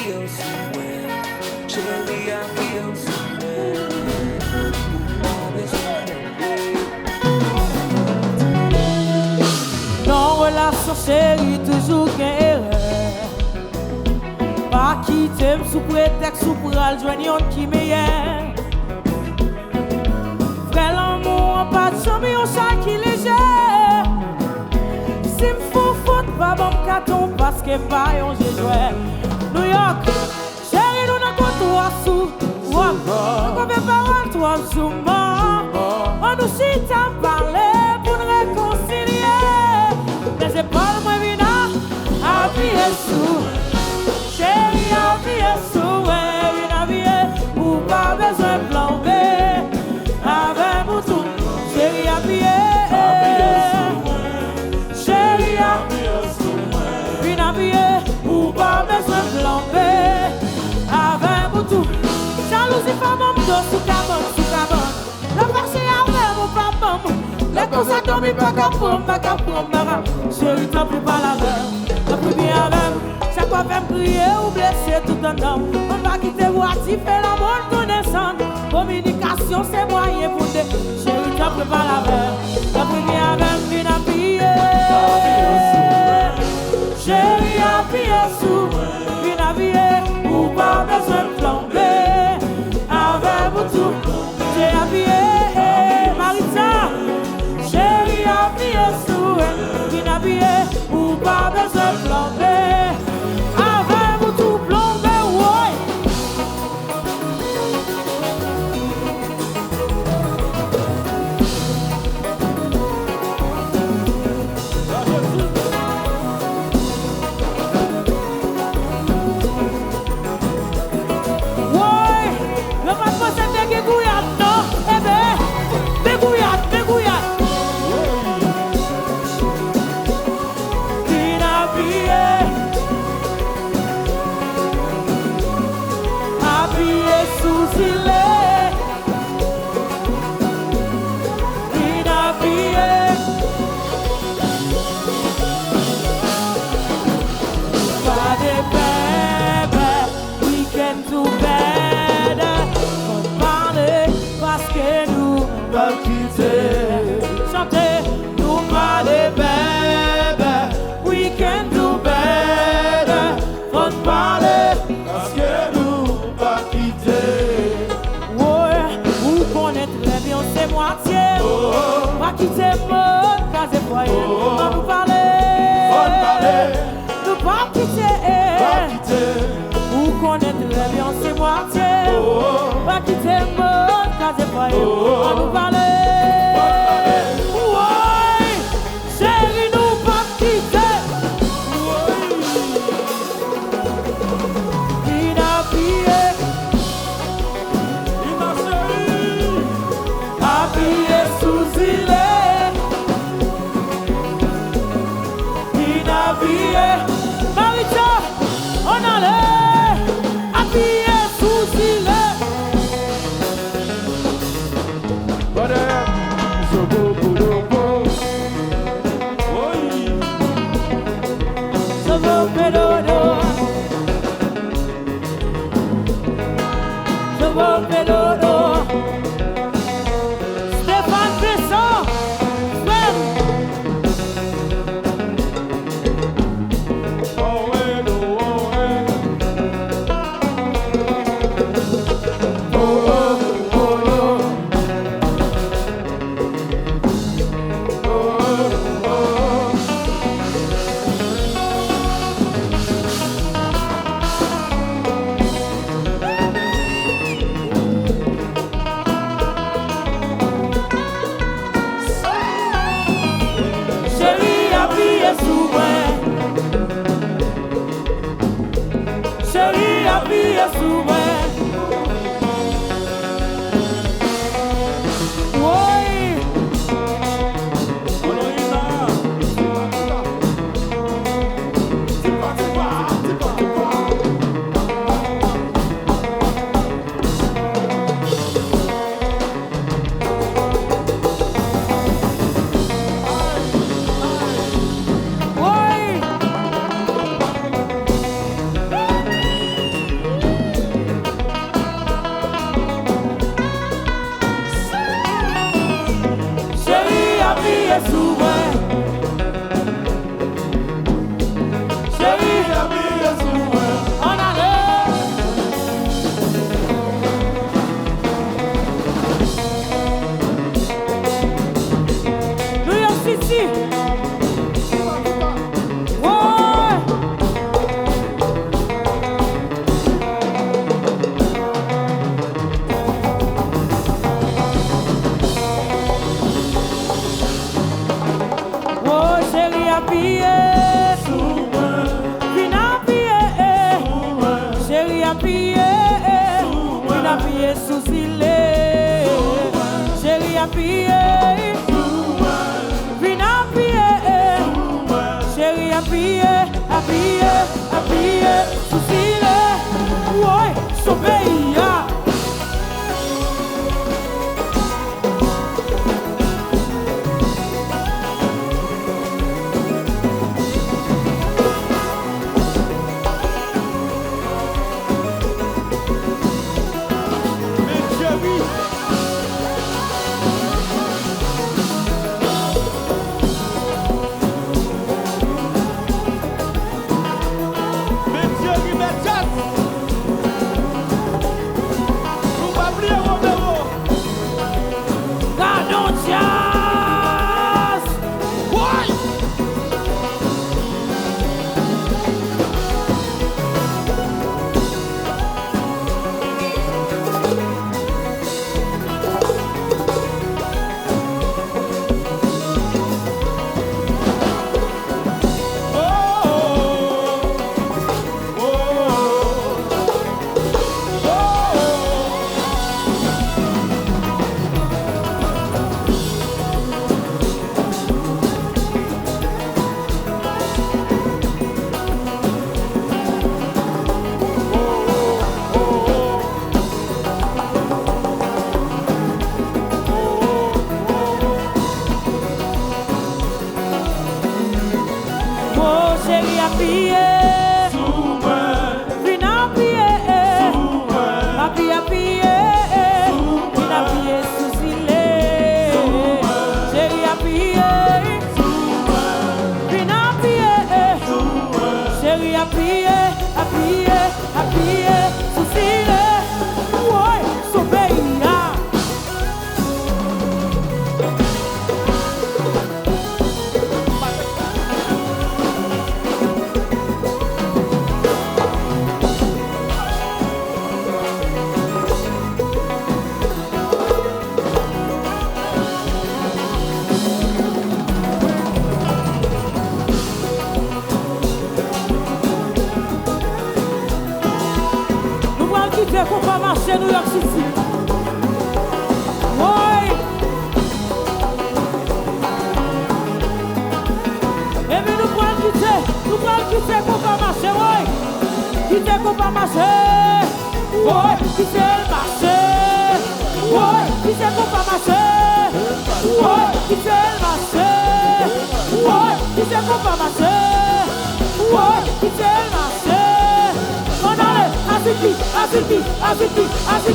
feel somewhere. Chérie, I feel somewhere. Non, relation chérie, toujours qu'un erreur. Pas quitter sous prétexte ou pour aller joindre un qui meilleur. Frère l'amour, pas de chambre, on chat qui léger. Si m'fou faute, pas bon carton parce que pas un j'ai joué. New York, chérie, nous n'avons pas toi sous. On peut pas toi sous moi. On nous chite à parler pour nous réconcilier. Mais c'est pas le moins évident à appuyer sous. Chérie, appuyer sous, ouais, une appuyer. Ou pas besoin de plan B. Avec mon tout, chérie, appuyer. Chérie, appuyer sous, une appuyer. Ou pas besoin de plan B. Avec mon tout. Jalousie, pas mon dos, sous cabane. Le marché avec mon papa. Les causes dormi pas qu'à prendre. Chérie, t'as pris pas la main. T'as pris bien avec. Chaque fois fait me crier ou blesser tout un homme. On va quitter voir si fait la bonne connaissance. Communication c'est moyen pour des. Chérie, t'as pris pas la main. T'as pris bien avec une appuyée. Chérie, appuyée sous une appuyée. Ou pas besoin de flamber. Avec vous tout, j'ai appuyé. Marita, chérie, appuyée sous une appuyée. Ou pas besoin de flamber. Avec vous tout, plomber, ouais. Quitter mon case et foyer, on nous parler, nous pas quitter, ou connaître très bien c'est moitié, pas quitter mon case et foyer, on nous parler, ouais, chérie nous pas quitter, il a pillé, il m'a chérie, a pillé sous il est. Marita, on allait appuyer sous il Stéphane Besson, pied sous filet. Chérie a pied. Vina pied. Chérie a pied sous filet. Ouais, sauvé. Qu'on va marcher New York City. Oui. Et puis nous pouvons quitter qu'on va marcher. Oui. Quitter qu'on va marcher. Oui. Quitter le marché. Oui. Quitter qu'on va marcher. Oui. Quitter le marché. Oui. Quitter qu'on va marcher. Oui. Quitter le marché. Aziki,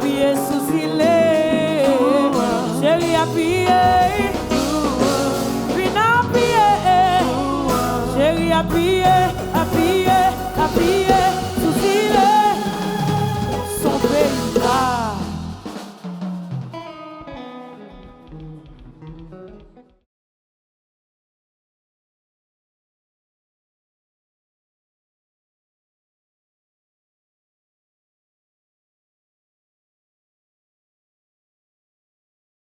pied sous filet, chérie a pied. a prié, a prié, a prié.